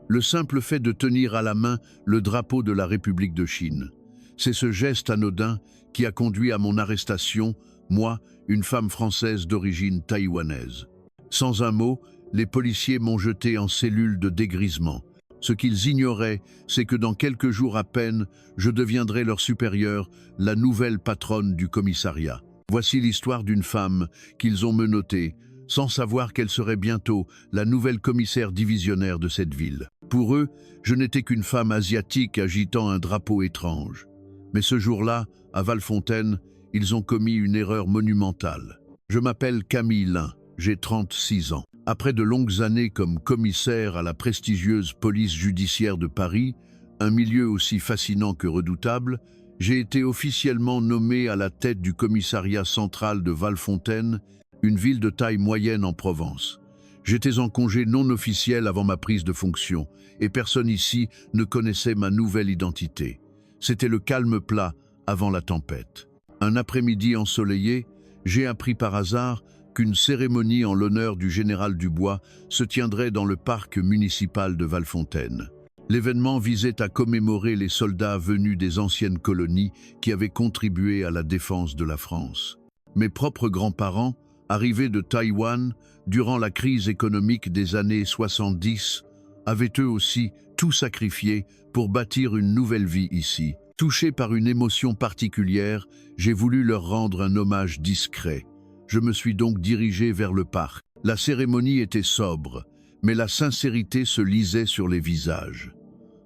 Le simple fait de tenir à la main le drapeau de la République de Chine. C'est ce geste anodin qui a conduit à mon arrestation, moi, une femme française d'origine taïwanaise. Sans un mot, les policiers m'ont jeté en cellule de dégrisement. Ce qu'ils ignoraient, c'est que dans quelques jours à peine, je deviendrai leur supérieure, la nouvelle patronne du commissariat. Voici l'histoire d'une femme qu'ils ont menottée, sans savoir qu'elle serait bientôt la nouvelle commissaire divisionnaire de cette ville. Pour eux, je n'étais qu'une femme asiatique agitant un drapeau étrange. Mais ce jour-là, à Valfontaine, ils ont commis une erreur monumentale. Je m'appelle Camille Lin, j'ai 36 ans. Après de longues années comme commissaire à la prestigieuse police judiciaire de Paris, un milieu aussi fascinant que redoutable, j'ai été officiellement nommé à la tête du commissariat central de Valfontaine, une ville de taille moyenne en Provence. J'étais en congé non officiel avant ma prise de fonction, et personne ici ne connaissait ma nouvelle identité. C'était le calme plat avant la tempête. Un après-midi ensoleillé, j'ai appris par hasard qu'une cérémonie en l'honneur du général Dubois se tiendrait dans le parc municipal de Valfontaine. L'événement visait à commémorer les soldats venus des anciennes colonies qui avaient contribué à la défense de la France. Mes propres grands-parents, arrivés de Taïwan durant la crise économique des années 70, avaient eux aussi tout sacrifié pour bâtir une nouvelle vie ici. Touché par une émotion particulière, j'ai voulu leur rendre un hommage discret. Je me suis donc dirigé vers le parc. La cérémonie était sobre, mais la sincérité se lisait sur les visages.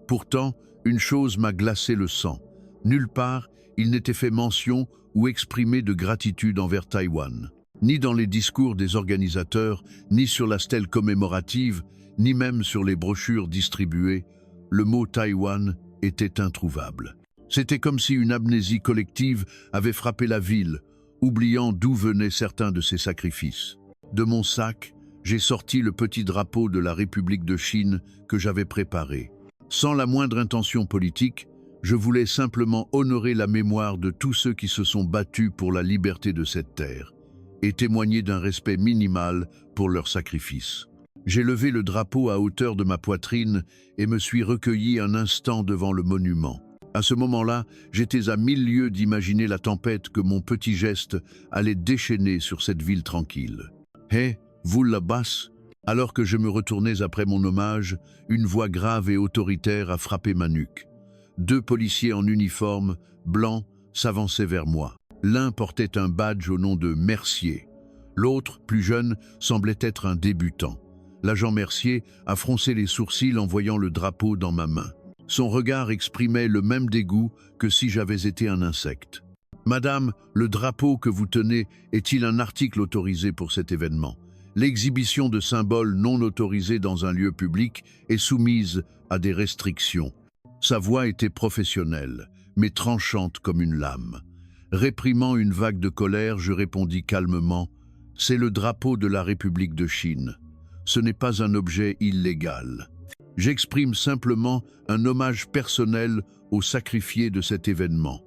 Pourtant, une chose m'a glacé le sang. Nulle part, il n'était fait mention ou exprimé de gratitude envers Taïwan. Ni dans les discours des organisateurs, ni sur la stèle commémorative, ni même sur les brochures distribuées, le mot Taïwan était introuvable. C'était comme si une amnésie collective avait frappé la ville, oubliant d'où venaient certains de ses sacrifices. De mon sac, j'ai sorti le petit drapeau de la République de Chine que j'avais préparé. Sans la moindre intention politique, je voulais simplement honorer la mémoire de tous ceux qui se sont battus pour la liberté de cette terre et témoigner d'un respect minimal pour leur sacrifice. J'ai levé le drapeau à hauteur de ma poitrine et me suis recueilli un instant devant le monument. À ce moment-là, j'étais à 1000 lieues d'imaginer la tempête que mon petit geste allait déchaîner sur cette ville tranquille. « Hé, vous là-bas !» Alors que je me retournais après mon hommage, une voix grave et autoritaire a frappé ma nuque. 2 policiers en uniforme, blancs, s'avançaient vers moi. L'un portait un badge au nom de Mercier. L'autre, plus jeune, semblait être un débutant. L'agent Mercier a froncé les sourcils en voyant le drapeau dans ma main. Son regard exprimait le même dégoût que si j'avais été un insecte. « Madame, le drapeau que vous tenez est-il un article autorisé pour cet événement ? L'exhibition de symboles non autorisés dans un lieu public est soumise à des restrictions. » Sa voix était professionnelle, mais tranchante comme une lame. Réprimant une vague de colère, je répondis calmement « C'est le drapeau de la République de Chine. Ce n'est pas un objet illégal. J'exprime simplement un hommage personnel aux sacrifiés de cet événement. »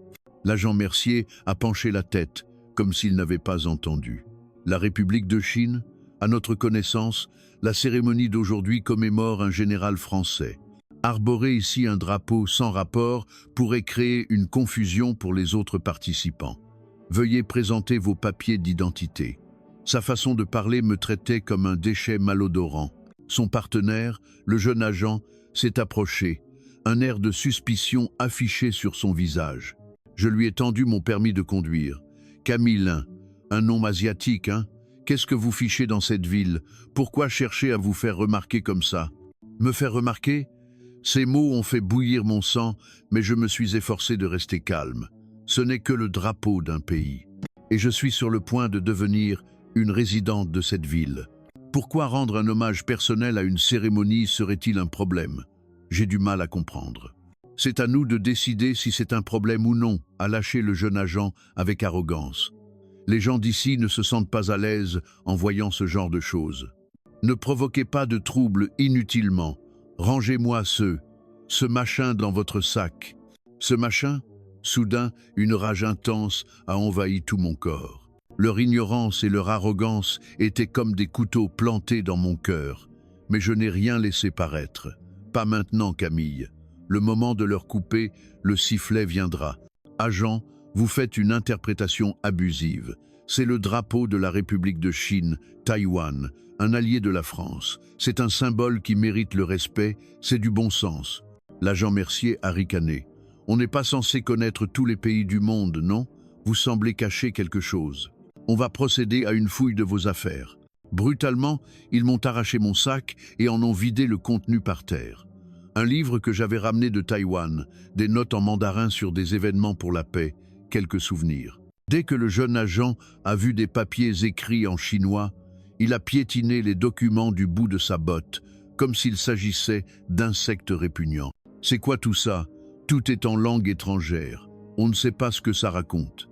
L'agent Mercier a penché la tête, comme s'il n'avait pas entendu. La République de Chine ? À notre connaissance, la cérémonie d'aujourd'hui commémore un général français. Arborer ici un drapeau sans rapport pourrait créer une confusion pour les autres participants. Veuillez présenter vos papiers d'identité. Sa façon de parler me traitait comme un déchet malodorant. Son partenaire, le jeune agent, s'est approché, un air de suspicion affiché sur son visage. Je lui ai tendu mon permis de conduire. « Camille Lin, un nom asiatique, hein ? Qu'est-ce que vous fichez dans cette ville? Pourquoi chercher à vous faire remarquer comme ça? » Me faire remarquer? Ces mots ont fait bouillir mon sang, mais je me suis efforcé de rester calme. Ce n'est que le drapeau d'un pays. Et je suis sur le point de devenir une résidente de cette ville. Pourquoi rendre un hommage personnel à une cérémonie serait-il un problème? J'ai du mal à comprendre. C'est à nous de décider si c'est un problème ou non, a lâché le jeune agent avec arrogance. Les gens d'ici ne se sentent pas à l'aise en voyant ce genre de choses. Ne provoquez pas de troubles inutilement. Rangez-moi ce machin dans votre sac. Ce machin? Soudain, une rage intense a envahi tout mon corps. Leur ignorance et leur arrogance étaient comme des couteaux plantés dans mon cœur. Mais je n'ai rien laissé paraître. Pas maintenant, Camille. Le moment de leur couper, le sifflet viendra. Agent, vous faites une interprétation abusive. C'est le drapeau de la République de Chine, Taïwan, un allié de la France. C'est un symbole qui mérite le respect, c'est du bon sens. L'agent Mercier a ricané. On n'est pas censé connaître tous les pays du monde, non? Vous semblez cacher quelque chose. On va procéder à une fouille de vos affaires. Brutalement, ils m'ont arraché mon sac et en ont vidé le contenu par terre. Un livre que j'avais ramené de Taïwan, des notes en mandarin sur des événements pour la paix, quelques souvenirs. Dès que le jeune agent a vu des papiers écrits en chinois, il a piétiné les documents du bout de sa botte, comme s'il s'agissait d'insectes répugnants. C'est quoi tout ça? Tout est en langue étrangère. On ne sait pas ce que ça raconte.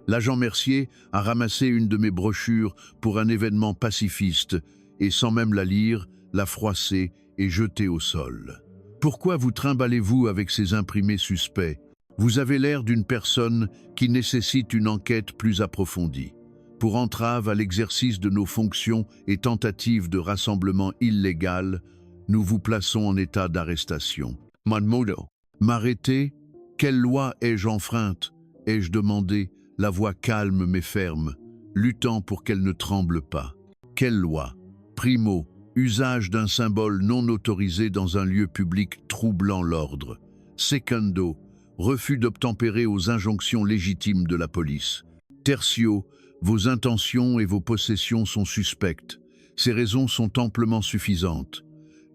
L'agent Mercier a ramassé une de mes brochures pour un événement pacifiste et sans même la lire, l'a froissée et jetée au sol. Pourquoi vous trimballez-vous avec ces imprimés suspects? Vous avez l'air d'une personne qui nécessite une enquête plus approfondie. Pour entrave à l'exercice de nos fonctions et tentative de rassemblement illégal, nous vous plaçons en état d'arrestation. Manmodo. M'arrêter? Quelle loi ai-je enfreinte? Ai-je demandé, la voix calme mais ferme, luttant pour qu'elle ne tremble pas. Quelle loi? Primo, usage d'un symbole non autorisé dans un lieu public troublant l'ordre. Secundo, refus d'obtempérer aux injonctions légitimes de la police. Tertio, vos intentions et vos possessions sont suspectes. Ces raisons sont amplement suffisantes.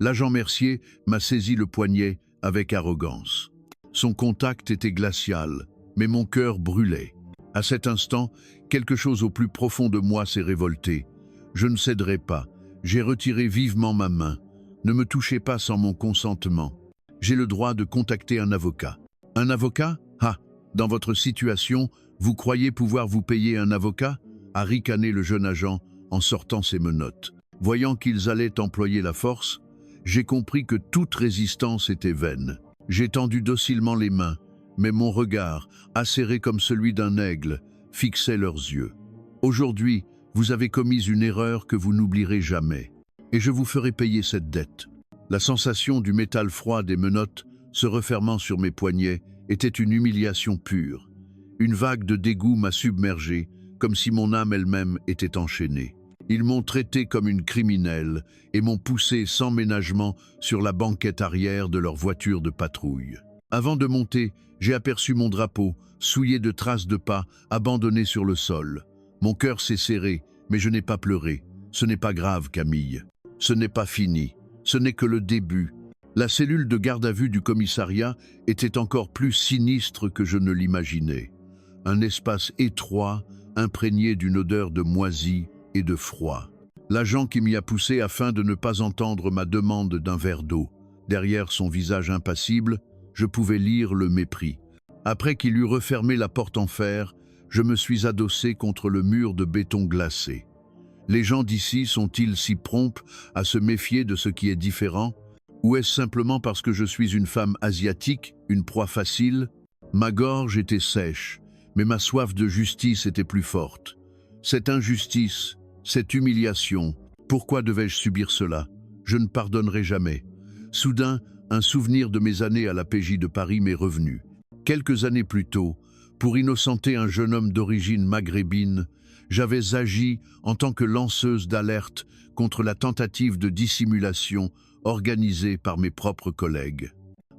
L'agent Mercier m'a saisi le poignet avec arrogance. Son contact était glacial, mais mon cœur brûlait. À cet instant, quelque chose au plus profond de moi s'est révolté. Je ne céderai pas. J'ai retiré vivement ma main. Ne me touchez pas sans mon consentement. J'ai le droit de contacter un avocat. Un avocat? Ah, dans votre situation, vous croyez pouvoir vous payer un avocat? A ricané le jeune agent en sortant ses menottes. Voyant qu'ils allaient employer la force, j'ai compris que toute résistance était vaine. J'ai tendu docilement les mains, mais mon regard, acéré comme celui d'un aigle, fixait leurs yeux. Aujourd'hui, vous avez commis une erreur que vous n'oublierez jamais, et je vous ferai payer cette dette. La sensation du métal froid des menottes se refermant sur mes poignets était une humiliation pure. Une vague de dégoût m'a submergé, comme si mon âme elle-même était enchaînée. Ils m'ont traité comme une criminelle et m'ont poussé sans ménagement sur la banquette arrière de leur voiture de patrouille. Avant de monter, j'ai aperçu mon drapeau, souillé de traces de pas, abandonné sur le sol. Mon cœur s'est serré, mais je n'ai pas pleuré. Ce n'est pas grave, Camille. Ce n'est pas fini. Ce n'est que le début. La cellule de garde à vue du commissariat était encore plus sinistre que je ne l'imaginais. Un espace étroit, imprégné d'une odeur de moisi et de froid. L'agent qui m'y a poussé afin de ne pas entendre ma demande d'un verre d'eau. Derrière son visage impassible, je pouvais lire le mépris. Après qu'il eut refermé la porte en fer, je me suis adossé contre le mur de béton glacé. Les gens d'ici sont-ils si prompts à se méfier de ce qui est différent? Ou est-ce simplement parce que je suis une femme asiatique, une proie facile? Ma gorge était sèche, mais ma soif de justice était plus forte. Cette injustice, cette humiliation, pourquoi devais-je subir cela? Je ne pardonnerai jamais. Soudain, un souvenir de mes années à la PJ de Paris m'est revenu. Quelques années plus tôt, pour innocenter un jeune homme d'origine maghrébine, j'avais agi en tant que lanceuse d'alerte contre la tentative de dissimulation organisée par mes propres collègues.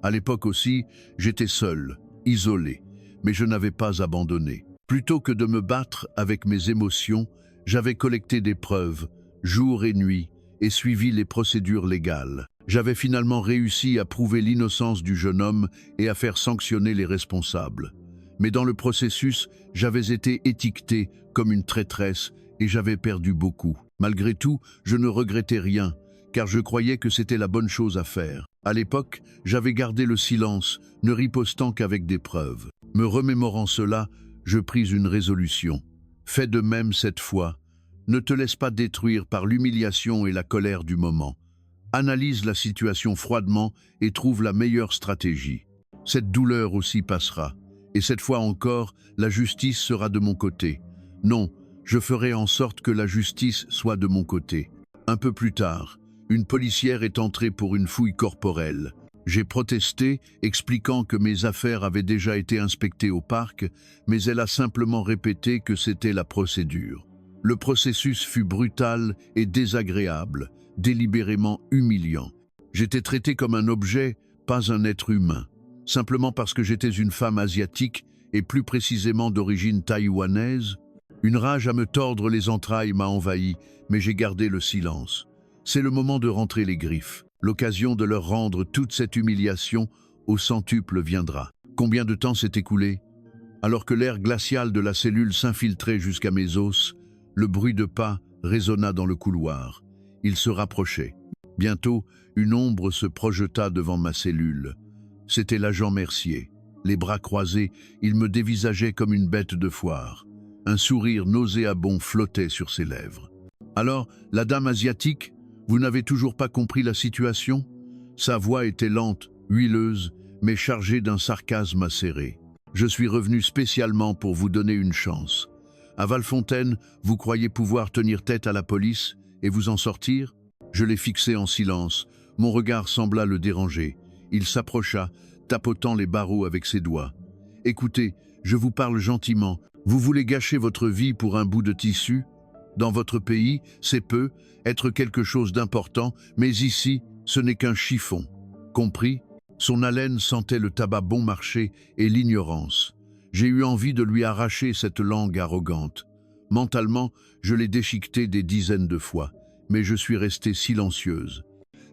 À l'époque aussi, j'étais seul, isolé, mais je n'avais pas abandonné. Plutôt que de me battre avec mes émotions, j'avais collecté des preuves, jour et nuit, et suivi les procédures légales. J'avais finalement réussi à prouver l'innocence du jeune homme et à faire sanctionner les responsables. Mais dans le processus, j'avais été étiquetée comme une traîtresse et j'avais perdu beaucoup. Malgré tout, je ne regrettais rien, car je croyais que c'était la bonne chose à faire. À l'époque, j'avais gardé le silence, ne ripostant qu'avec des preuves. Me remémorant cela, je pris une résolution. Fais de même cette fois. Ne te laisse pas détruire par l'humiliation et la colère du moment. Analyse la situation froidement et trouve la meilleure stratégie. Cette douleur aussi passera. Et cette fois encore, la justice sera de mon côté. Non, je ferai en sorte que la justice soit de mon côté. Un peu plus tard, Une policière est entrée pour une fouille corporelle. J'ai protesté, expliquant que mes affaires avaient déjà été inspectées au parc, mais elle a simplement répété que c'était la procédure. Le processus fut brutal et désagréable, délibérément humiliant. J'étais traité comme un objet, pas un être humain, simplement parce que j'étais une femme asiatique et plus précisément d'origine taïwanaise. Une rage à me tordre les entrailles m'a envahi, mais j'ai gardé le silence. C'est le moment de rentrer les griffes. L'occasion de leur rendre toute cette humiliation au centuple viendra. Combien de temps s'est écoulé? Alors que l'air glacial de la cellule s'infiltrait jusqu'à mes os, le bruit de pas résonna dans le couloir. Il se rapprochait. Bientôt, une ombre se projeta devant ma cellule. C'était l'agent Mercier. Les bras croisés, il me dévisageait comme une bête de foire. Un sourire nauséabond flottait sur ses lèvres. Alors, la dame asiatique, vous n'avez toujours pas compris la situation? Sa voix était lente, huileuse, mais chargée d'un sarcasme acéré. Je suis revenu spécialement pour vous donner une chance. À Valfontaine, vous croyez pouvoir tenir tête à la police et vous en sortir? Je l'ai fixé en silence. Mon regard sembla le déranger. Il s'approcha, tapotant les barreaux avec ses doigts. Écoutez, je vous parle gentiment. Vous voulez gâcher votre vie pour un bout de tissu? Dans votre pays, c'est peu, être quelque chose d'important, mais ici, ce n'est qu'un chiffon. Compris? Son haleine sentait le tabac bon marché et l'ignorance. J'ai eu envie de lui arracher cette langue arrogante. Mentalement, je l'ai déchiquetée des dizaines de fois, mais je suis restée silencieuse.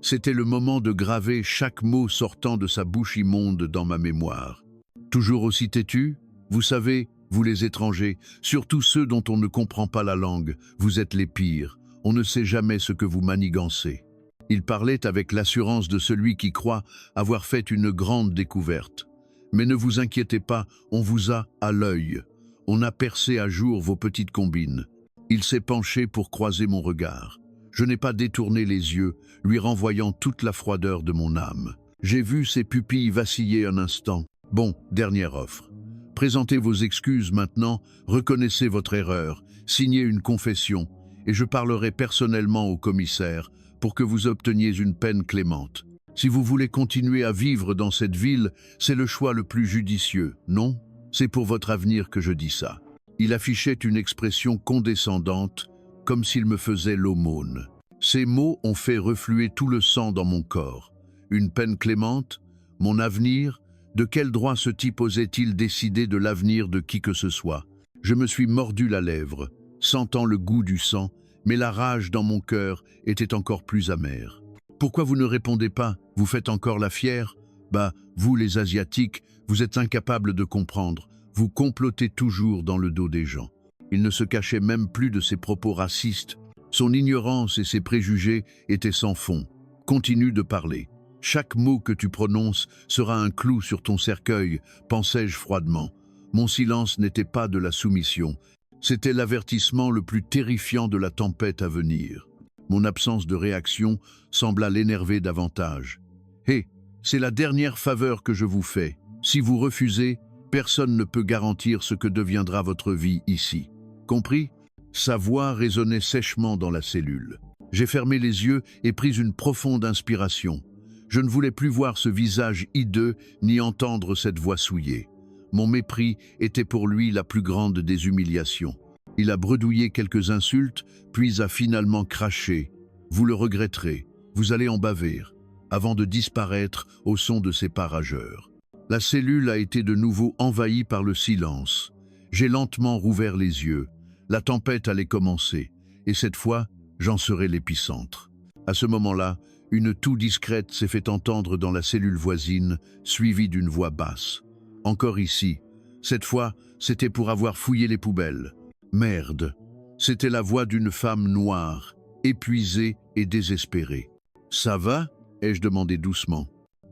C'était le moment de graver chaque mot sortant de sa bouche immonde dans ma mémoire. Toujours aussi têtu? Vous savez, vous les étrangers, surtout ceux dont on ne comprend pas la langue, vous êtes les pires. On ne sait jamais ce que vous manigancez. Il parlait avec l'assurance de celui qui croit avoir fait une grande découverte. Mais ne vous inquiétez pas, on vous a à l'œil. On a percé à jour vos petites combines. Il s'est penché pour croiser mon regard. Je n'ai pas détourné les yeux, lui renvoyant toute la froideur de mon âme. J'ai vu ses pupilles vaciller un instant. Bon, dernière offre. Présentez vos excuses maintenant, reconnaissez votre erreur, signez une confession, et je parlerai personnellement au commissaire pour que vous obteniez une peine clémente. Si vous voulez continuer à vivre dans cette ville, c'est le choix le plus judicieux, non? C'est pour votre avenir que je dis ça. Il affichait une expression condescendante, comme s'il me faisait l'aumône. Ces mots ont fait refluer tout le sang dans mon corps. Une peine clémente? Mon avenir? De quel droit ce type osait-il décider de l'avenir de qui que ce soit? Je me suis mordu la lèvre, sentant le goût du sang, mais la rage dans mon cœur était encore plus amère. Pourquoi vous ne répondez pas? Vous faites encore la fière? Bah, vous les Asiatiques, vous êtes incapables de comprendre. Vous complotez toujours dans le dos des gens. Il ne se cachait même plus de ses propos racistes. Son ignorance et ses préjugés étaient sans fond. Continue de parler. Chaque mot que tu prononces sera un clou sur ton cercueil, pensai-je froidement. Mon silence n'était pas de la soumission. C'était l'avertissement le plus terrifiant de la tempête à venir. Mon absence de réaction sembla l'énerver davantage. « Hé, c'est la dernière faveur que je vous fais. Si vous refusez, personne ne peut garantir ce que deviendra votre vie ici. Compris ?» Sa voix résonnait sèchement dans la cellule. J'ai fermé les yeux et pris une profonde inspiration. Je ne voulais plus voir ce visage hideux ni entendre cette voix souillée. Mon mépris était pour lui la plus grande des humiliations. Il a bredouillé quelques insultes, puis a finalement craché. « Vous le regretterez, vous allez en baver », avant de disparaître au son de ses pas rageurs. La cellule a été de nouveau envahie par le silence. J'ai lentement rouvert les yeux. La tempête allait commencer, et cette fois, j'en serai l'épicentre. À ce moment-là, une toux discrète s'est fait entendre dans la cellule voisine, suivie d'une voix basse. Encore ici. Cette fois, c'était pour avoir fouillé les poubelles. Merde. C'était la voix d'une femme noire, épuisée et désespérée. « Ça va ?» ai-je demandé doucement.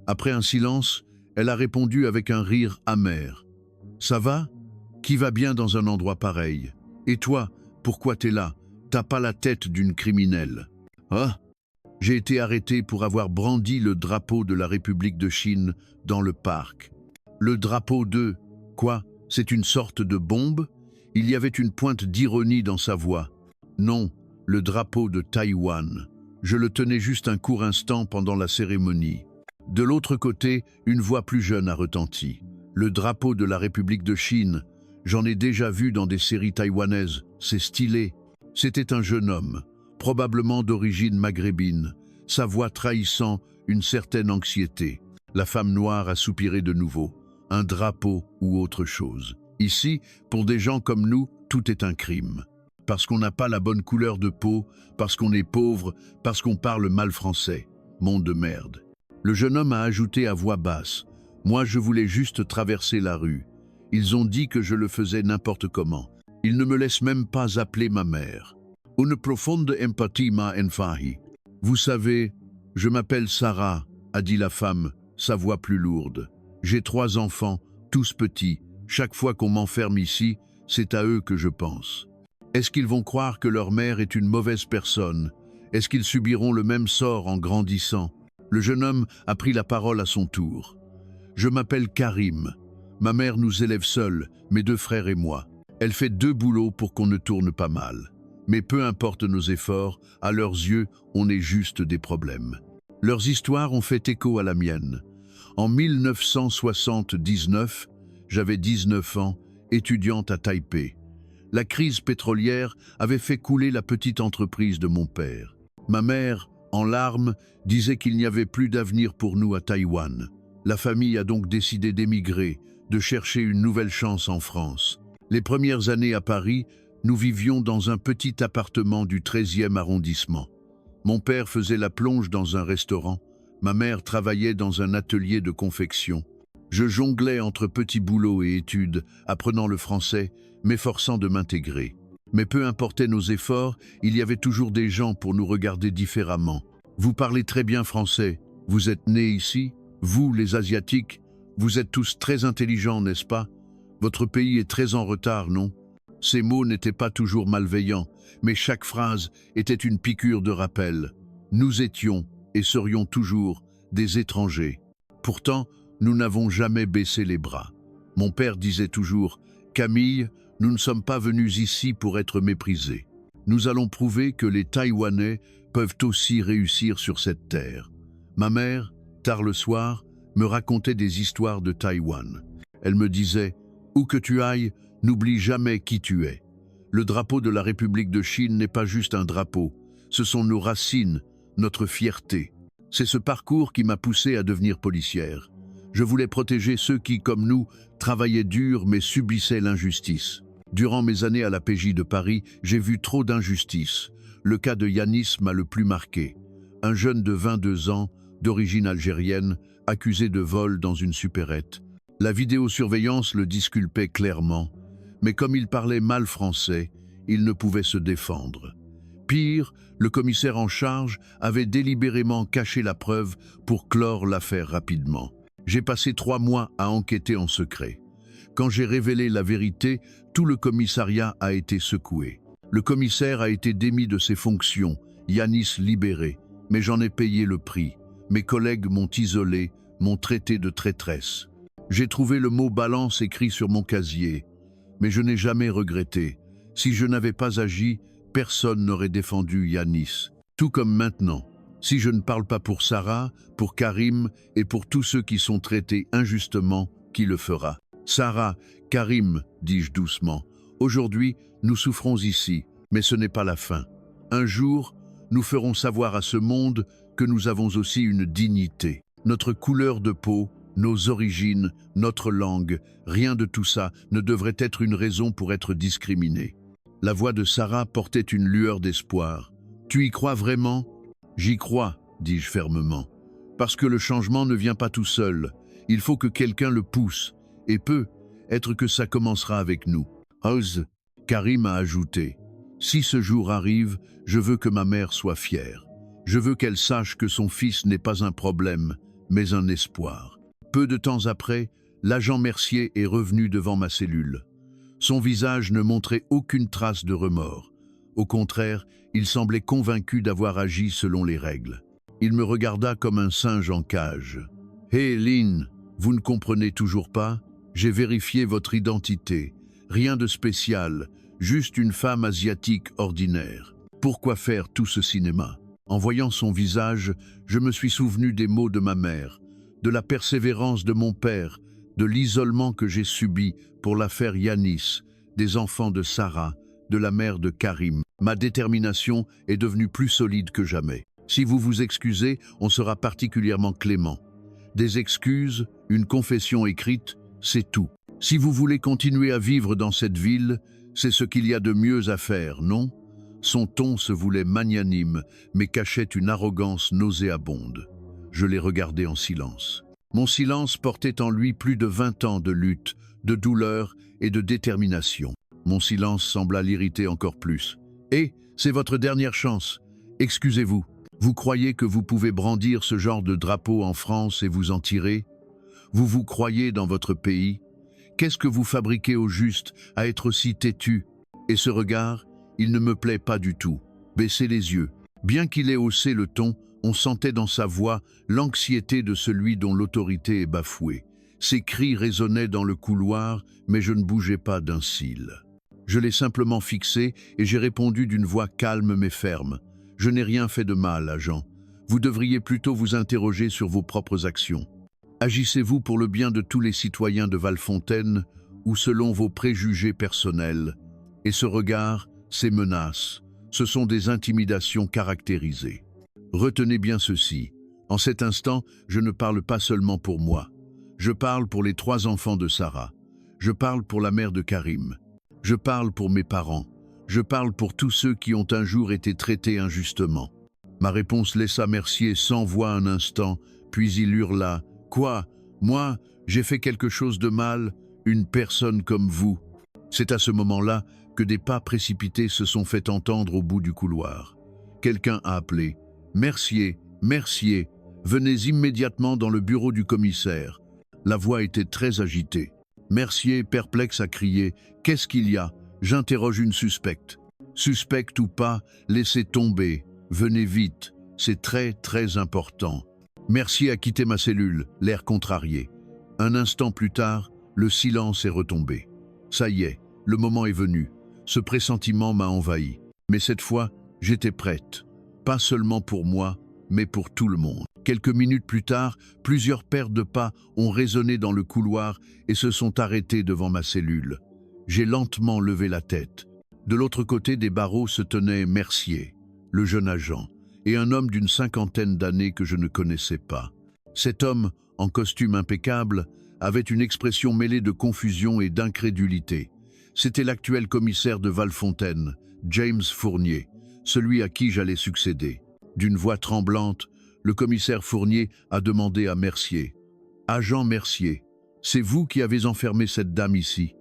Après un silence, elle a répondu avec un rire amer. « Ça va? Qui va bien dans un endroit pareil? Et toi, pourquoi t'es là? T'as pas la tête d'une criminelle. » Ah! J'ai été arrêté pour avoir brandi le drapeau de la République de Chine dans le parc. Le drapeau de... Quoi? C'est une sorte de bombe? Il y avait une pointe d'ironie dans sa voix. Non, le drapeau de Taïwan. Je le tenais juste un court instant pendant la cérémonie. De l'autre côté, une voix plus jeune a retenti. Le drapeau de la République de Chine. J'en ai déjà vu dans des séries taïwanaises. C'est stylé. C'était un jeune homme, probablement d'origine maghrébine, sa voix trahissant une certaine anxiété. La femme noire a soupiré de nouveau. Un drapeau ou autre chose. Ici, pour des gens comme nous, tout est un crime. Parce qu'on n'a pas la bonne couleur de peau, parce qu'on est pauvre, parce qu'on parle mal français. Monde de merde. Le jeune homme a ajouté à voix basse. Moi, je voulais juste traverser la rue. Ils ont dit que je le faisais n'importe comment. Ils ne me laissent même pas appeler ma mère. Une profonde empathie m'a envahi. Vous savez, je m'appelle Sarah, a dit la femme, sa voix plus lourde. J'ai 3 enfants, tous petits. Chaque fois qu'on m'enferme ici, c'est à eux que je pense. Est-ce qu'ils vont croire que leur mère est une mauvaise personne? Est-ce qu'ils subiront le même sort en grandissant? Le jeune homme a pris la parole à son tour. Je m'appelle Karim. Ma mère nous élève seuls, mes 2 frères et moi. Elle fait 2 boulots pour qu'on ne tourne pas mal. Mais peu importe nos efforts, à leurs yeux, on est juste des problèmes. Leurs histoires ont fait écho à la mienne. En 1979, j'avais 19 ans, étudiante à Taipei. La crise pétrolière avait fait couler la petite entreprise de mon père. Ma mère, en larmes, disait qu'il n'y avait plus d'avenir pour nous à Taïwan. La famille a donc décidé d'émigrer, de chercher une nouvelle chance en France. Les premières années à Paris, nous vivions dans un petit appartement du 13e arrondissement. Mon père faisait la plonge dans un restaurant, ma mère travaillait dans un atelier de confection. Je jonglais entre petits boulots et études, apprenant le français, m'efforçant de m'intégrer. Mais peu importaient nos efforts, il y avait toujours des gens pour nous regarder différemment. Vous parlez très bien français, vous êtes nés ici, vous les Asiatiques, vous êtes tous très intelligents, n'est-ce pas? Votre pays est très en retard, non? Ces mots n'étaient pas toujours malveillants, mais chaque phrase était une piqûre de rappel. Nous étions, et serions toujours, des étrangers. Pourtant, nous n'avons jamais baissé les bras. Mon père disait toujours « Camille, nous ne sommes pas venus ici pour être méprisés. Nous allons prouver que les Taïwanais peuvent aussi réussir sur cette terre. » Ma mère, tard le soir, me racontait des histoires de Taïwan. Elle me disait « Où que tu ailles, n'oublie jamais qui tu es. Le drapeau de la République de Chine n'est pas juste un drapeau, ce sont nos racines, notre fierté. » C'est ce parcours qui m'a poussé à devenir policière. Je voulais protéger ceux qui, comme nous, travaillaient dur mais subissaient l'injustice. Durant mes années à la PJ de Paris, j'ai vu trop d'injustices. Le cas de Yanis m'a le plus marqué. Un jeune de 22 ans, d'origine algérienne, accusé de vol dans une supérette. La vidéosurveillance le disculpait clairement, mais comme il parlait mal français, il ne pouvait se défendre. Pire, le commissaire en charge avait délibérément caché la preuve pour clore l'affaire rapidement. J'ai passé 3 mois à enquêter en secret. Quand j'ai révélé la vérité, tout le commissariat a été secoué. Le commissaire a été démis de ses fonctions, Yanis libéré, mais j'en ai payé le prix. Mes collègues m'ont isolé, m'ont traité de traîtresse. J'ai trouvé le mot balance écrit sur mon casier, mais je n'ai jamais regretté. Si je n'avais pas agi, personne n'aurait défendu Yanis. Tout comme maintenant. Si je ne parle pas pour Sarah, pour Karim et pour tous ceux qui sont traités injustement, qui le fera? Sarah, Karim, dis-je doucement, aujourd'hui, nous souffrons ici, mais ce n'est pas la fin. Un jour, nous ferons savoir à ce monde que nous avons aussi une dignité. Notre couleur de peau, nos origines, notre langue, rien de tout ça ne devrait être une raison pour être discriminé. La voix de Sarah portait une lueur d'espoir. Tu y crois vraiment? J'y crois, dis-je fermement. Parce que le changement ne vient pas tout seul. Il faut que quelqu'un le pousse. Et peut-être que ça commencera avec nous. Ose, Karim a ajouté. Si ce jour arrive, je veux que ma mère soit fière. Je veux qu'elle sache que son fils n'est pas un problème, mais un espoir. Peu de temps après, l'agent Mercier est revenu devant ma cellule. Son visage ne montrait aucune trace de remords. Au contraire, il semblait convaincu d'avoir agi selon les règles. Il me regarda comme un singe en cage. « Hé, Lynn, vous ne comprenez toujours pas? J'ai vérifié votre identité. Rien de spécial, juste une femme asiatique ordinaire. Pourquoi faire tout ce cinéma? En voyant son visage, je me suis souvenu des mots de ma mère, de la persévérance de mon père, de l'isolement que j'ai subi pour l'affaire Yanis, des enfants de Sarah, de la mère de Karim. Ma détermination est devenue plus solide que jamais. Si vous vous excusez, on sera particulièrement clément. Des excuses, une confession écrite, c'est tout. Si vous voulez continuer à vivre dans cette ville, c'est ce qu'il y a de mieux à faire, non ? Son ton se voulait magnanime, mais cachait une arrogance nauséabonde. Je l'ai regardé en silence. Mon silence portait en lui plus de 20 ans de lutte, de douleur et de détermination. Mon silence sembla l'irriter encore plus. « Eh, c'est votre dernière chance. Excusez-vous. Vous croyez que vous pouvez brandir ce genre de drapeau en France et vous en tirer? Vous vous croyez dans votre pays? Qu'est-ce que vous fabriquez au juste à être aussi têtu? Et ce regard, il ne me plaît pas du tout. Baissez les yeux. » Bien qu'il ait haussé le ton, on sentait dans sa voix l'anxiété de celui dont l'autorité est bafouée. Ses cris résonnaient dans le couloir, mais je ne bougeais pas d'un cil. Je l'ai simplement fixé et j'ai répondu d'une voix calme mais ferme. « Je n'ai rien fait de mal, agent. Vous devriez plutôt vous interroger sur vos propres actions. Agissez-vous pour le bien de tous les citoyens de Valfontaine ou selon vos préjugés personnels? Et ce regard, ces menaces, ce sont des intimidations caractérisées. Retenez bien ceci. En cet instant, je ne parle pas seulement pour moi. Je parle pour les 3 enfants de Sarah. Je parle pour la mère de Karim. Je parle pour mes parents. Je parle pour tous ceux qui ont un jour été traités injustement. » Ma réponse laissa Mercier sans voix un instant, puis il hurla. « Quoi? Moi, j'ai fait quelque chose de mal? Une personne comme vous ?» C'est à ce moment-là que des pas précipités se sont fait entendre au bout du couloir. Quelqu'un a appelé. « Mercier, Mercier, venez immédiatement dans le bureau du commissaire. » La voix était très agitée. Mercier, perplexe, a crié « Qu'est-ce qu'il y a? J'interroge une suspecte. » « Suspecte ou pas, laissez tomber. Venez vite, c'est très très important. » Mercier a quitté ma cellule, l'air contrarié. Un instant plus tard, le silence est retombé. Ça y est, le moment est venu. Ce pressentiment m'a envahi. Mais cette fois, j'étais prête. Pas seulement pour moi, mais pour tout le monde. Quelques minutes plus tard, plusieurs paires de pas ont résonné dans le couloir et se sont arrêtés devant ma cellule. J'ai lentement levé la tête. De l'autre côté des barreaux se tenait Mercier, le jeune agent, et un homme d'une 50aine d'années que je ne connaissais pas. Cet homme, en costume impeccable, avait une expression mêlée de confusion et d'incrédulité. C'était l'actuel commissaire de Valfontaine, James Fournier, celui à qui j'allais succéder. D'une voix tremblante, le commissaire Fournier a demandé à Mercier. « Agent Mercier, c'est vous qui avez enfermé cette dame ici ?»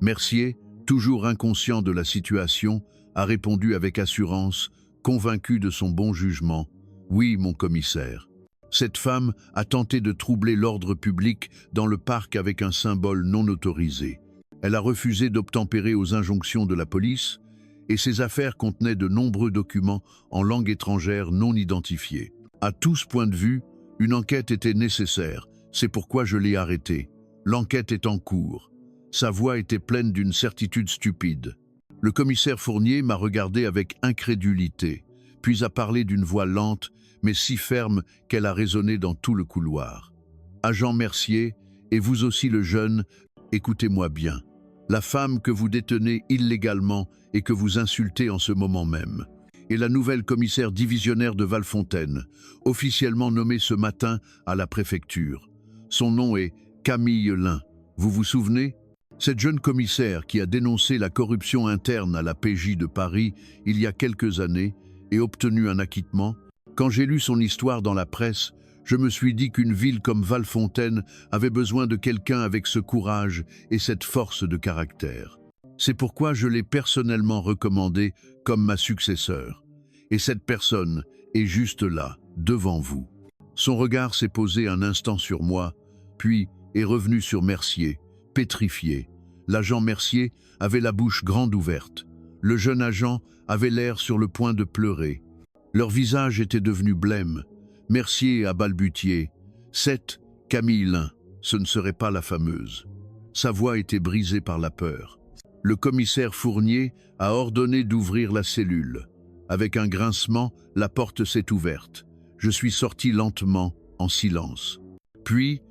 Mercier, toujours inconscient de la situation, a répondu avec assurance, convaincu de son bon jugement. « Oui, mon commissaire. Cette femme a tenté de troubler l'ordre public dans le parc avec un symbole non autorisé. Elle a refusé d'obtempérer aux injonctions de la police et ses affaires contenaient de nombreux documents en langue étrangère non identifiés. À tout ce point de vue, une enquête était nécessaire. C'est pourquoi je l'ai arrêtée. L'enquête est en cours. » Sa voix était pleine d'une certitude stupide. Le commissaire Fournier m'a regardé avec incrédulité, puis a parlé d'une voix lente, mais si ferme qu'elle a résonné dans tout le couloir. « Agent Mercier, et vous aussi le jeune, écoutez-moi bien. La femme que vous détenez illégalement et que vous insultez en ce moment même est la nouvelle commissaire divisionnaire de Valfontaine, officiellement nommée ce matin à la préfecture. Son nom est Camille Lin. Vous vous souvenez ? Cette jeune commissaire qui a dénoncé la corruption interne à la PJ de Paris il y a quelques années et obtenu un acquittement. Quand j'ai lu son histoire dans la presse, je me suis dit qu'une ville comme Valfontaine avait besoin de quelqu'un avec ce courage et cette force de caractère. C'est pourquoi je l'ai personnellement recommandée comme ma successeur. Et cette personne est juste là, devant vous. Son regard s'est posé un instant sur moi, puis est revenu sur Mercier, pétrifié. L'agent Mercier avait la bouche grande ouverte. Le jeune agent avait l'air sur le point de pleurer. Leur visage était devenu blême. Mercier a balbutié. « Cette Camille Lin, ce ne serait pas la fameuse. » Sa voix était brisée par la peur. Le commissaire Fournier a ordonné d'ouvrir la cellule. Avec un grincement, la porte s'est ouverte. Je suis sorti lentement, en silence. Puis,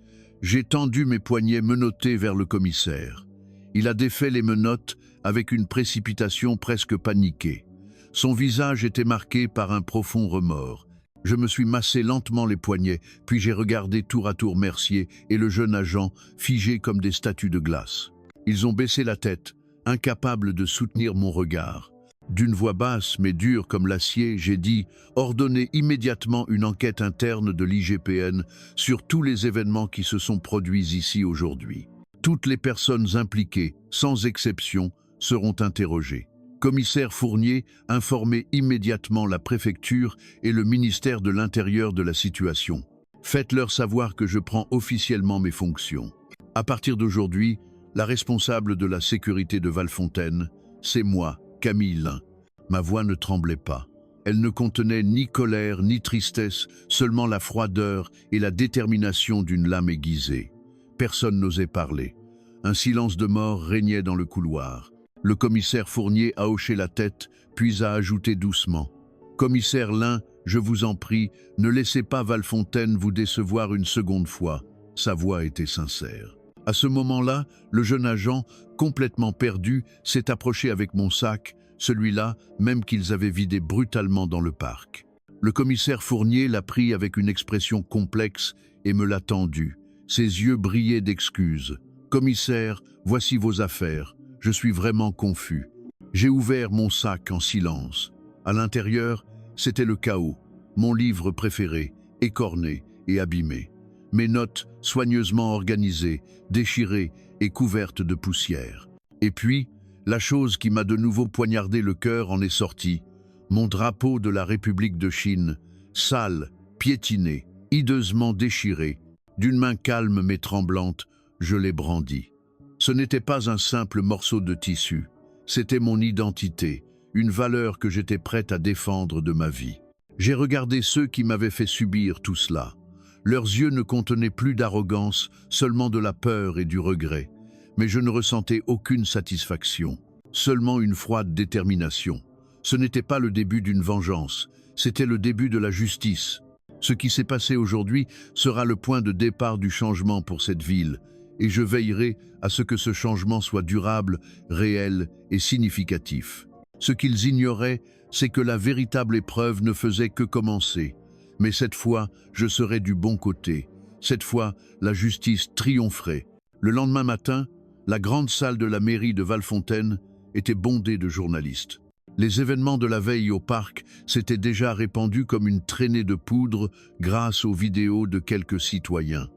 j'ai tendu mes poignets menottés vers le commissaire. Il a défait les menottes avec une précipitation presque paniquée. Son visage était marqué par un profond remords. Je me suis massé lentement les poignets, puis j'ai regardé tour à tour Mercier et le jeune agent, figés comme des statues de glace. Ils ont baissé la tête, incapables de soutenir mon regard. D'une voix basse mais dure comme l'acier, j'ai dit « Ordonnez immédiatement une enquête interne de l'IGPN sur tous les événements qui se sont produits ici aujourd'hui. Toutes les personnes impliquées, sans exception, seront interrogées. Commissaire Fournier, informez immédiatement la préfecture et le ministère de l'Intérieur de la situation. Faites-leur savoir que je prends officiellement mes fonctions. À partir d'aujourd'hui, la responsable de la sécurité de Valfontaine, c'est moi, Camille Lin. » Ma voix ne tremblait pas. Elle ne contenait ni colère ni tristesse, seulement la froideur et la détermination d'une lame aiguisée. Personne n'osait parler. Un silence de mort régnait dans le couloir. Le commissaire Fournier a hoché la tête, puis a ajouté doucement « Commissaire Lin, je vous en prie, ne laissez pas Valfontaine vous décevoir une seconde fois. » Sa voix était sincère. À ce moment-là, le jeune agent, complètement perdu, s'est approché avec mon sac, celui-là même qu'ils avaient vidé brutalement dans le parc. Le commissaire Fournier l'a pris avec une expression complexe et me l'a tendu. Ses yeux brillaient d'excuses. « Commissaire, voici vos affaires. Je suis vraiment confus. » J'ai ouvert mon sac en silence. À l'intérieur, c'était le chaos. Mon livre préféré, écorné et abîmé. Mes notes soigneusement organisées, déchirées et couvertes de poussière. Et puis, la chose qui m'a de nouveau poignardé le cœur en est sortie. Mon drapeau de la République de Chine, sale, piétiné, hideusement déchiré. D'une main calme mais tremblante, je l'ai brandi. Ce n'était pas un simple morceau de tissu. C'était mon identité, une valeur que j'étais prête à défendre de ma vie. J'ai regardé ceux qui m'avaient fait subir tout cela. Leurs yeux ne contenaient plus d'arrogance, seulement de la peur et du regret. Mais je ne ressentais aucune satisfaction, seulement une froide détermination. Ce n'était pas le début d'une vengeance, c'était le début de la justice. Ce qui s'est passé aujourd'hui sera le point de départ du changement pour cette ville, et je veillerai à ce que ce changement soit durable, réel et significatif. Ce qu'ils ignoraient, c'est que la véritable épreuve ne faisait que commencer. Mais cette fois, je serai du bon côté. Cette fois, la justice triompherait. Le lendemain matin, la grande salle de la mairie de Valfontaine était bondée de journalistes. Les événements de la veille au parc s'étaient déjà répandus comme une traînée de poudre grâce aux vidéos de quelques citoyens.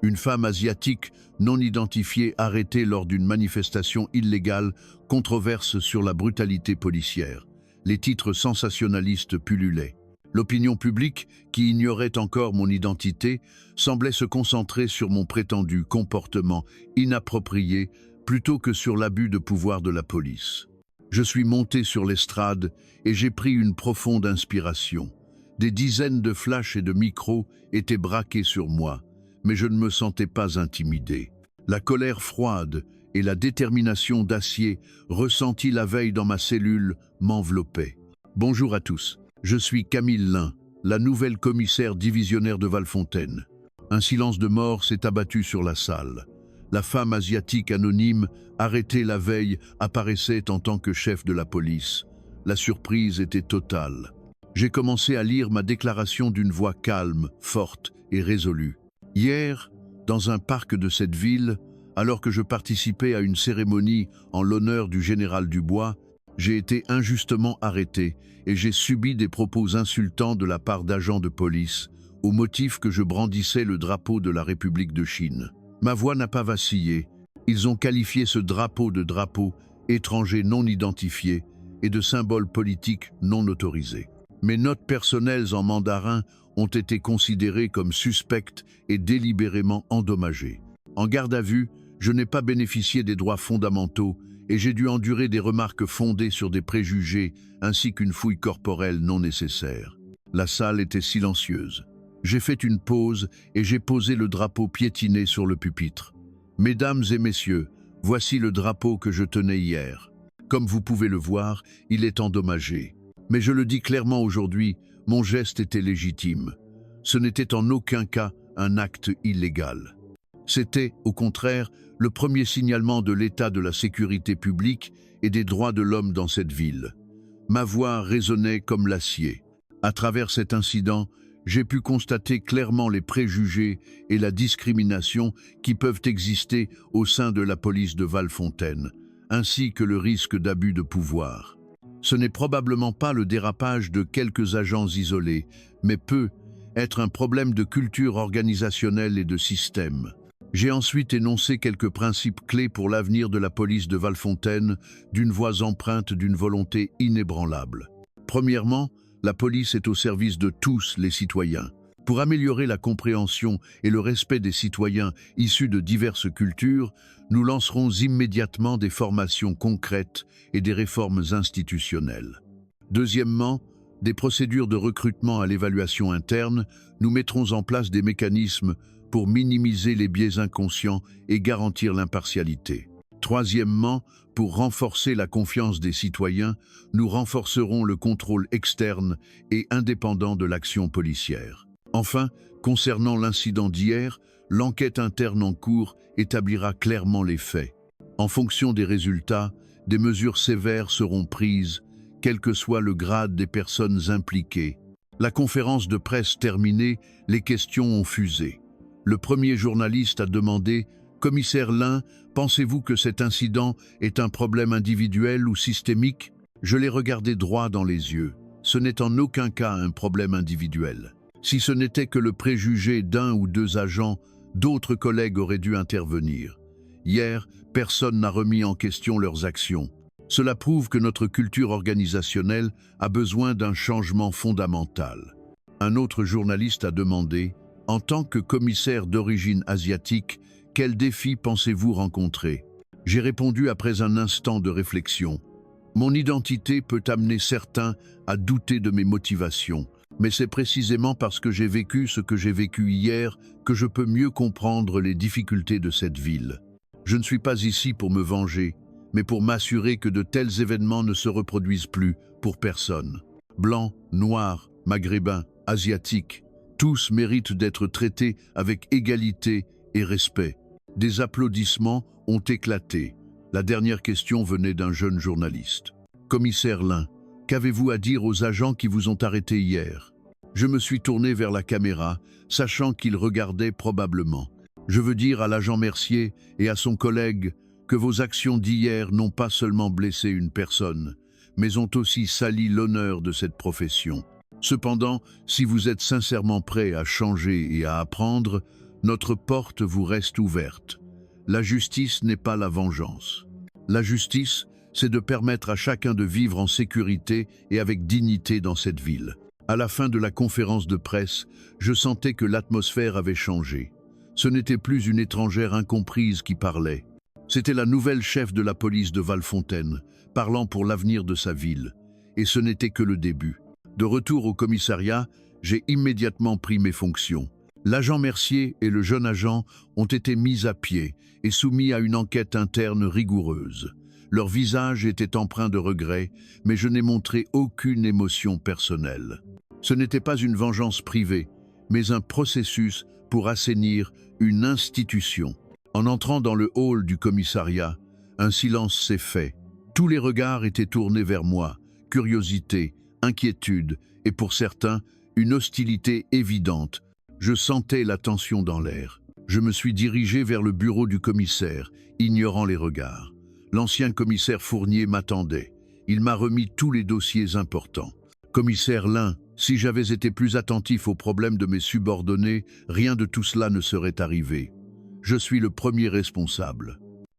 Une femme asiatique non identifiée arrêtée lors d'une manifestation illégale controverse sur la brutalité policière. Les titres sensationnalistes pullulaient. L'opinion publique, qui ignorait encore mon identité, semblait se concentrer sur mon prétendu comportement inapproprié plutôt que sur l'abus de pouvoir de la police. Je suis monté sur l'estrade et j'ai pris une profonde inspiration. Des dizaines de flashs et de micros étaient braqués sur moi, mais je ne me sentais pas intimidé. La colère froide et la détermination d'acier ressentie la veille dans ma cellule m'enveloppaient. Bonjour à tous. Je suis Camille Lin, la nouvelle commissaire divisionnaire de Valfontaine. Un silence de mort s'est abattu sur la salle. La femme asiatique anonyme, arrêtée la veille, apparaissait en tant que chef de la police. La surprise était totale. J'ai commencé à lire ma déclaration d'une voix calme, forte et résolue. Hier, dans un parc de cette ville, alors que je participais à une cérémonie en l'honneur du général Dubois, j'ai été injustement arrêté et j'ai subi des propos insultants de la part d'agents de police, au motif que je brandissais le drapeau de la République de Chine. Ma voix n'a pas vacillé. Ils ont qualifié ce drapeau de drapeau étranger non identifié et de symbole politique non autorisé. Mes notes personnelles en mandarin ont été considérées comme suspectes et délibérément endommagées. En garde à vue, je n'ai pas bénéficié des droits fondamentaux et j'ai dû endurer des remarques fondées sur des préjugés ainsi qu'une fouille corporelle non nécessaire. La salle était silencieuse. J'ai fait une pause et j'ai posé le drapeau piétiné sur le pupitre. Mesdames et messieurs, voici le drapeau que je tenais hier. Comme vous pouvez le voir, il est endommagé. Mais je le dis clairement aujourd'hui, mon geste était légitime. Ce n'était en aucun cas un acte illégal. C'était, au contraire, le premier signalement de l'état de la sécurité publique et des droits de l'homme dans cette ville. Ma voix résonnait comme l'acier. À travers cet incident, j'ai pu constater clairement les préjugés et la discrimination qui peuvent exister au sein de la police de Valfontaine, ainsi que le risque d'abus de pouvoir. Ce n'est probablement pas le dérapage de quelques agents isolés, mais peut être un problème de culture organisationnelle et de système. J'ai ensuite énoncé quelques principes clés pour l'avenir de la police de Valfontaine, d'une voix empreinte d'une volonté inébranlable. Premièrement, la police est au service de tous les citoyens. Pour améliorer la compréhension et le respect des citoyens issus de diverses cultures, nous lancerons immédiatement des formations concrètes et des réformes institutionnelles. Deuxièmement, des procédures de recrutement à l'évaluation interne, nous mettrons en place des mécanismes pour minimiser les biais inconscients et garantir l'impartialité. Troisièmement, pour renforcer la confiance des citoyens, nous renforcerons le contrôle externe et indépendant de l'action policière. Enfin, concernant l'incident d'hier, l'enquête interne en cours établira clairement les faits. En fonction des résultats, des mesures sévères seront prises, quel que soit le grade des personnes impliquées. La conférence de presse terminée, les questions ont fusé. Le premier journaliste a demandé « Commissaire Lin, pensez-vous que cet incident est un problème individuel ou systémique ?» Je l'ai regardé droit dans les yeux. Ce n'est en aucun cas un problème individuel. Si ce n'était que le préjugé d'un ou deux agents, d'autres collègues auraient dû intervenir. Hier, personne n'a remis en question leurs actions. Cela prouve que notre culture organisationnelle a besoin d'un changement fondamental. Un autre journaliste a demandé « En tant que commissaire d'origine asiatique, quels défis pensez-vous rencontrer ?» J'ai répondu après un instant de réflexion. Mon identité peut amener certains à douter de mes motivations, mais c'est précisément parce que j'ai vécu ce que j'ai vécu hier que je peux mieux comprendre les difficultés de cette ville. Je ne suis pas ici pour me venger, mais pour m'assurer que de tels événements ne se reproduisent plus pour personne. Blancs, noirs, maghrébins, asiatiques, tous méritent d'être traités avec égalité et respect. Des applaudissements ont éclaté. La dernière question venait d'un jeune journaliste. « Commissaire Lin, qu'avez-vous à dire aux agents qui vous ont arrêté hier ?» Je me suis tourné vers la caméra, sachant qu'il regardait probablement. Je veux dire à l'agent Mercier et à son collègue que vos actions d'hier n'ont pas seulement blessé une personne, mais ont aussi sali l'honneur de cette profession. Cependant, si vous êtes sincèrement prêt à changer et à apprendre, notre porte vous reste ouverte. La justice n'est pas la vengeance. La justice, c'est de permettre à chacun de vivre en sécurité et avec dignité dans cette ville. À la fin de la conférence de presse, je sentais que l'atmosphère avait changé. Ce n'était plus une étrangère incomprise qui parlait. C'était la nouvelle chef de la police de Valfontaine, parlant pour l'avenir de sa ville. Et ce n'était que le début. De retour au commissariat, j'ai immédiatement pris mes fonctions. L'agent Mercier et le jeune agent ont été mis à pied et soumis à une enquête interne rigoureuse. Leur visage était empreint de regret, mais je n'ai montré aucune émotion personnelle. Ce n'était pas une vengeance privée, mais un processus pour assainir une institution. En entrant dans le hall du commissariat, un silence s'est fait. Tous les regards étaient tournés vers moi, curiosité, inquiétude et pour certains, une hostilité évidente. Je sentais la tension dans l'air. Je me suis dirigé vers le bureau du commissaire, ignorant les regards. L'ancien commissaire Fournier m'attendait. Il m'a remis tous les dossiers importants. Commissaire Lin, si j'avais été plus attentif aux problèmes de mes subordonnés, rien de tout cela ne serait arrivé. Je suis le premier responsable.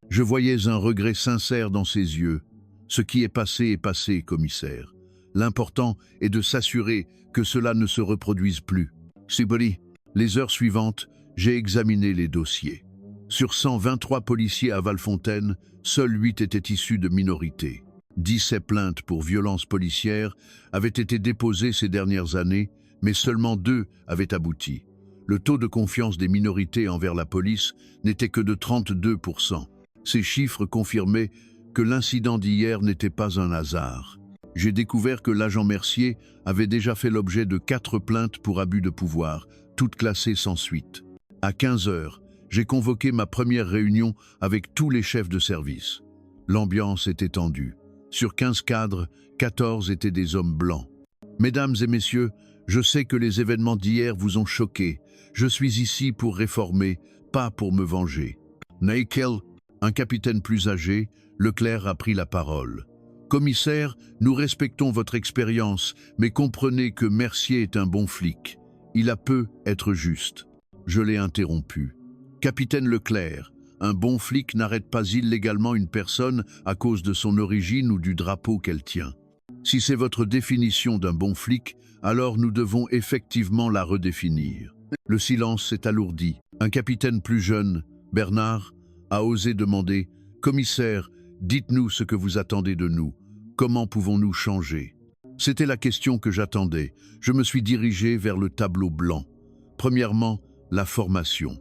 Je voyais un regret sincère dans ses yeux. Ce qui est passé, commissaire. L'important est de s'assurer que cela ne se reproduise plus. Siboli, les heures suivantes, j'ai examiné les dossiers. Sur 123 policiers à Valfontaine, seuls 8 étaient issus de minorités. 17 plaintes pour violences policières avaient été déposées ces dernières années, mais seulement 2 avaient abouti. Le taux de confiance des minorités envers la police n'était que de 32%. Ces chiffres confirmaient que l'incident d'hier n'était pas un hasard. J'ai découvert que l'agent Mercier avait déjà fait l'objet de 4 plaintes pour abus de pouvoir, toutes classées sans suite. À 15 heures, j'ai convoqué ma première réunion avec tous les chefs de service. L'ambiance était tendue. Sur 15 cadres, 14 étaient des hommes blancs. Mesdames et messieurs, je sais que les événements d'hier vous ont choqués. Je suis ici pour réformer, pas pour me venger. Neikel, un capitaine plus âgé, Leclerc a pris la parole. Commissaire, nous respectons votre expérience, mais comprenez que Mercier est un bon flic. Il a peu être juste. Je l'ai interrompu. Capitaine Leclerc, un bon flic n'arrête pas illégalement une personne à cause de son origine ou du drapeau qu'elle tient. Si c'est votre définition d'un bon flic, alors nous devons effectivement la redéfinir. Le silence s'est alourdi. Un capitaine plus jeune, Bernard, a osé demander « Commissaire, dites-nous ce que vous attendez de nous. Comment pouvons-nous changer ?» C'était la question que j'attendais. Je me suis dirigé vers le tableau blanc. Premièrement, la formation.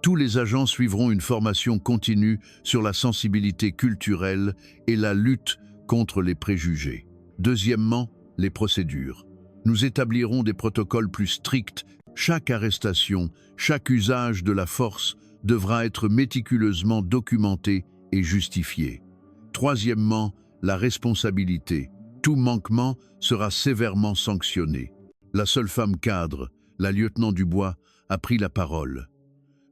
Tous les agents suivront une formation continue sur la sensibilité culturelle et la lutte contre les préjugés. Deuxièmement, les procédures. Nous établirons des protocoles plus stricts. Chaque arrestation, chaque usage de la force devra être méticuleusement documenté et justifié. Troisièmement, la responsabilité. Tout manquement sera sévèrement sanctionné. La seule femme cadre, la lieutenant Dubois, a pris la parole.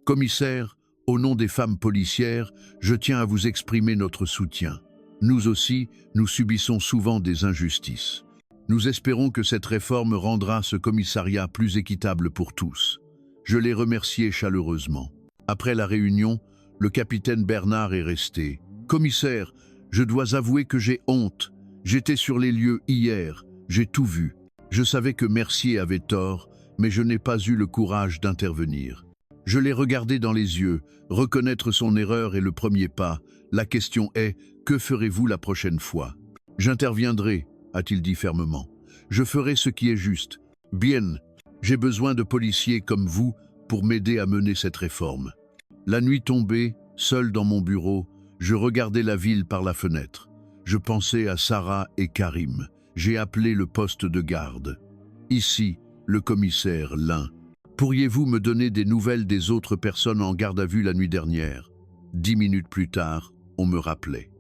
Commissaire, au nom des femmes policières, je tiens à vous exprimer notre soutien. Nous aussi, nous subissons souvent des injustices. Nous espérons que cette réforme rendra ce commissariat plus équitable pour tous. Je les remerciais chaleureusement. Après la réunion, le capitaine Bernard est resté. Commissaire, je dois avouer que j'ai honte. J'étais sur les lieux hier, j'ai tout vu. Je savais que Mercier avait tort, mais je n'ai pas eu le courage d'intervenir. Je l'ai regardé dans les yeux. Reconnaître son erreur est le premier pas. La question est, que ferez-vous la prochaine fois? J'interviendrai, a-t-il dit fermement. Je ferai ce qui est juste. Bien, j'ai besoin de policiers comme vous pour m'aider à mener cette réforme. La nuit tombée, seul dans mon bureau, je regardais la ville par la fenêtre. Je pensais à Sarah et Karim. J'ai appelé le poste de garde. Ici, le commissaire Lin. Pourriez-vous me donner des nouvelles des autres personnes en garde à vue la nuit dernière? 10 minutes plus tard, on me rappelait.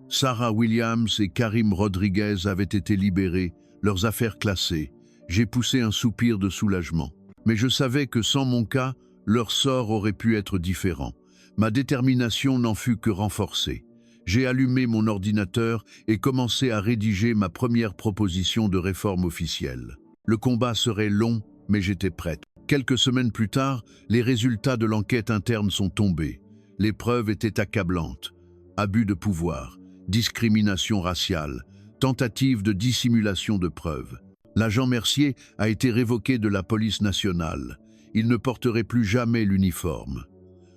Sarah Williams et Karim Rodriguez avaient été libérés, leurs affaires classées. J'ai poussé un soupir de soulagement. Mais je savais que sans mon cas, leur sort aurait pu être différent. Ma détermination n'en fut que renforcée. J'ai allumé mon ordinateur et commencé à rédiger ma première proposition de réforme officielle. Le combat serait long, mais j'étais prête. Quelques semaines plus tard, les résultats de l'enquête interne sont tombés. Les preuves étaient accablantes. Abus de pouvoir, discrimination raciale, tentative de dissimulation de preuves. L'agent Mercier a été révoqué de la police nationale. Il ne porterait plus jamais l'uniforme.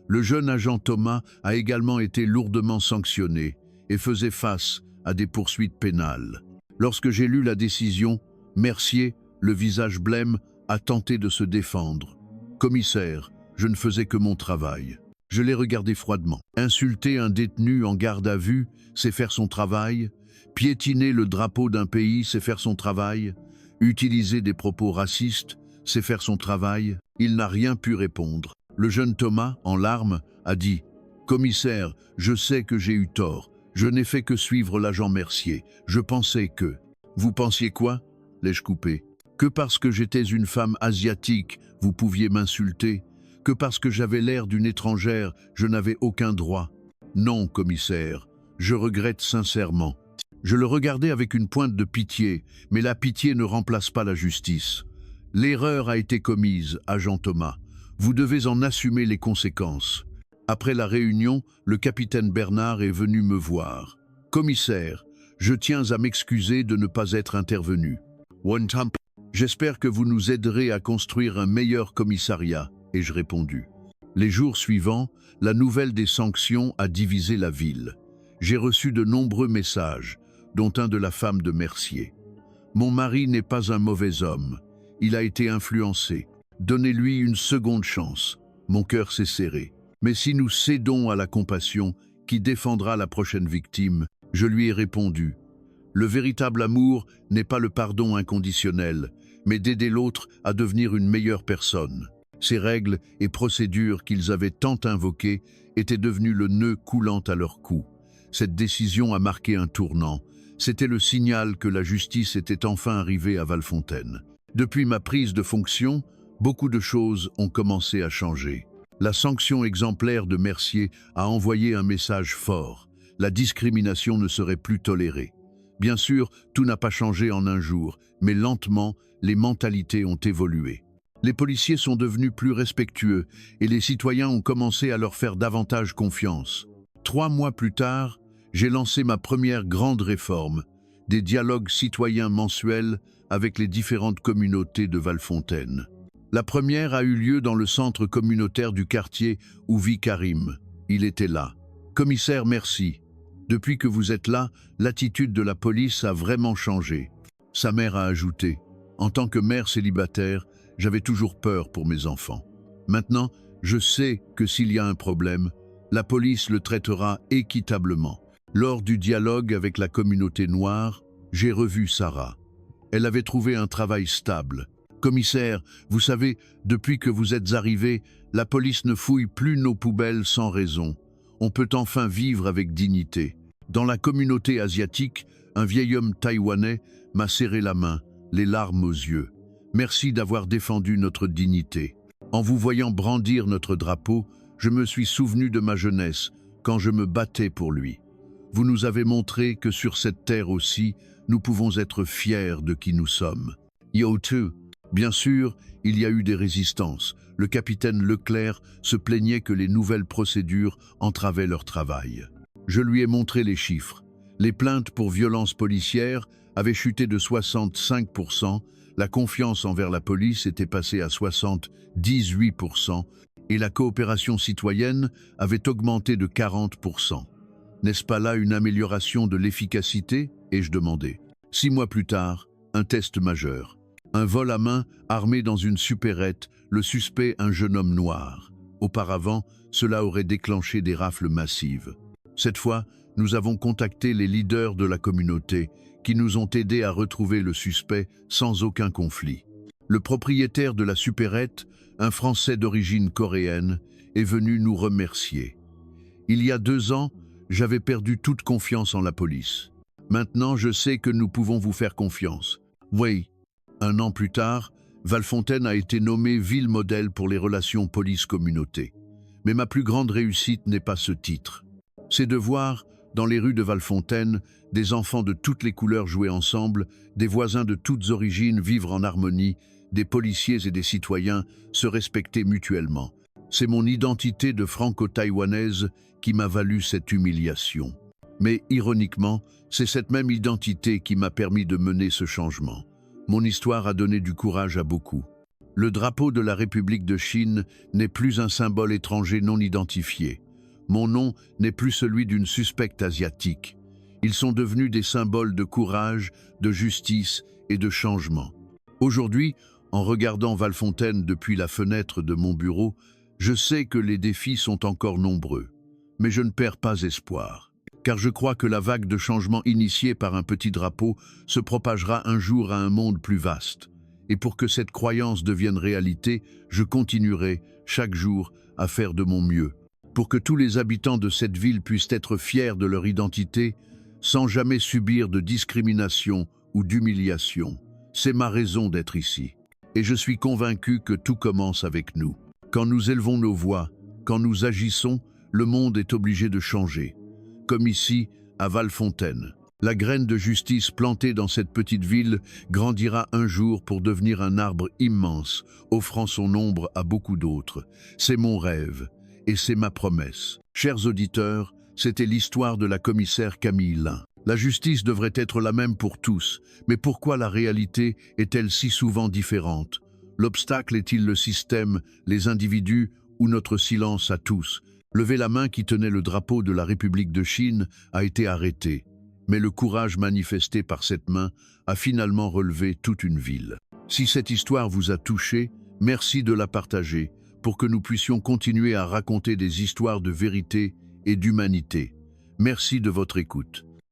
Le jeune agent Thomas a également été lourdement sanctionné et faisait face à des poursuites pénales. Lorsque j'ai lu la décision, Mercier, le visage blême, a tenté de se défendre. Commissaire, je ne faisais que mon travail. Je l'ai regardé froidement. Insulter un détenu en garde à vue, c'est faire son travail. Piétiner le drapeau d'un pays, c'est faire son travail. Utiliser des propos racistes, c'est faire son travail. Il n'a rien pu répondre. Le jeune Thomas, en larmes, a dit « Commissaire, je sais que j'ai eu tort. Je n'ai fait que suivre l'agent Mercier. Je pensais que… » Vous pensiez quoi? L'ai-je coupé. Que parce que j'étais une femme asiatique, vous pouviez m'insulter? Que parce que j'avais l'air d'une étrangère, je n'avais aucun droit? Non, commissaire, je regrette sincèrement. Je le regardais avec une pointe de pitié, mais la pitié ne remplace pas la justice. L'erreur a été commise, agent Thomas. Vous devez en assumer les conséquences. Après la réunion, le capitaine Bernard est venu me voir. Commissaire, je tiens à m'excuser de ne pas être intervenu. J'espère que vous nous aiderez à construire un meilleur commissariat, ai-je répondu. Les jours suivants, la nouvelle des sanctions a divisé la ville. J'ai reçu de nombreux messages, dont un de la femme de Mercier. Mon mari n'est pas un mauvais homme. Il a été influencé. Donnez-lui une seconde chance. Mon cœur s'est serré. Mais si nous cédons à la compassion qui défendra la prochaine victime, je lui ai répondu. Le véritable amour n'est pas le pardon inconditionnel, mais d'aider l'autre à devenir une meilleure personne. Ces règles et procédures qu'ils avaient tant invoquées étaient devenues le nœud coulant à leur cou. Cette décision a marqué un tournant. C'était le signal que la justice était enfin arrivée à Valfontaine. Depuis ma prise de fonction, beaucoup de choses ont commencé à changer. La sanction exemplaire de Mercier a envoyé un message fort. La discrimination ne serait plus tolérée. Bien sûr, tout n'a pas changé en un jour, mais lentement, les mentalités ont évolué. Les policiers sont devenus plus respectueux et les citoyens ont commencé à leur faire davantage confiance. 3 mois plus tard, j'ai lancé ma première grande réforme, des dialogues citoyens mensuels avec les différentes communautés de Valfontaine. La première a eu lieu dans le centre communautaire du quartier où vit Karim. Il était là. « Commissaire, merci. Depuis que vous êtes là, l'attitude de la police a vraiment changé. » Sa mère a ajouté. « En tant que mère célibataire, j'avais toujours peur pour mes enfants. Maintenant, je sais que s'il y a un problème, la police le traitera équitablement. » Lors du dialogue avec la communauté noire, j'ai revu Sarah. Elle avait trouvé un travail stable. « Commissaire, vous savez, depuis que vous êtes arrivé, la police ne fouille plus nos poubelles sans raison. On peut enfin vivre avec dignité. » Dans la communauté asiatique, un vieil homme taïwanais m'a serré la main, les larmes aux yeux. « Merci d'avoir défendu notre dignité. En vous voyant brandir notre drapeau, je me suis souvenu de ma jeunesse, quand je me battais pour lui. Vous nous avez montré que sur cette terre aussi, nous pouvons être fiers de qui nous sommes. » Yo too. Bien sûr, il y a eu des résistances. Le capitaine Leclerc se plaignait que les nouvelles procédures entravaient leur travail. Je lui ai montré les chiffres. Les plaintes pour violences policières avaient chuté de 65%, la confiance envers la police était passée à 78% et la coopération citoyenne avait augmenté de 40%. N'est-ce pas là une amélioration de l'efficacité ? Ai-je demandé. 6 mois plus tard, un test majeur. Un vol à main armé dans une supérette, le suspect un jeune homme noir. Auparavant, cela aurait déclenché des rafles massives. Cette fois, nous avons contacté les leaders de la communauté qui nous ont aidés à retrouver le suspect sans aucun conflit. Le propriétaire de la supérette, un Français d'origine coréenne, est venu nous remercier. Il y a 2 ans, j'avais perdu toute confiance en la police. Maintenant, je sais que nous pouvons vous faire confiance. Oui. 1 an plus tard, Valfontaine a été nommée ville modèle pour les relations police-communauté. Mais ma plus grande réussite n'est pas ce titre. C'est de voir, dans les rues de Valfontaine, des enfants de toutes les couleurs jouer ensemble, des voisins de toutes origines vivre en harmonie, des policiers et des citoyens se respecter mutuellement. C'est mon identité de franco-taïwanaise qui m'a valu cette humiliation. Mais ironiquement, c'est cette même identité qui m'a permis de mener ce changement. Mon histoire a donné du courage à beaucoup. Le drapeau de la République de Chine n'est plus un symbole étranger non identifié. Mon nom n'est plus celui d'une suspecte asiatique. Ils sont devenus des symboles de courage, de justice et de changement. Aujourd'hui, en regardant Valfontaine depuis la fenêtre de mon bureau, je sais que les défis sont encore nombreux. Mais je ne perds pas espoir. Car je crois que la vague de changement initiée par un petit drapeau se propagera un jour à un monde plus vaste. Et pour que cette croyance devienne réalité, je continuerai, chaque jour, à faire de mon mieux. Pour que tous les habitants de cette ville puissent être fiers de leur identité, sans jamais subir de discrimination ou d'humiliation. C'est ma raison d'être ici. Et je suis convaincu que tout commence avec nous. Quand nous élevons nos voix, quand nous agissons, le monde est obligé de changer. Comme ici, à Valfontaine. La graine de justice plantée dans cette petite ville grandira un jour pour devenir un arbre immense, offrant son ombre à beaucoup d'autres. C'est mon rêve, et c'est ma promesse. Chers auditeurs, c'était l'histoire de la commissaire Camille Lin. La justice devrait être la même pour tous, mais pourquoi la réalité est-elle si souvent différente? L'obstacle est-il le système, les individus ou notre silence à tous? Lever la main qui tenait le drapeau de la République de Chine a été arrêté, mais le courage manifesté par cette main a finalement relevé toute une ville. Si cette histoire vous a touché, merci de la partager pour que nous puissions continuer à raconter des histoires de vérité et d'humanité. Merci de votre écoute.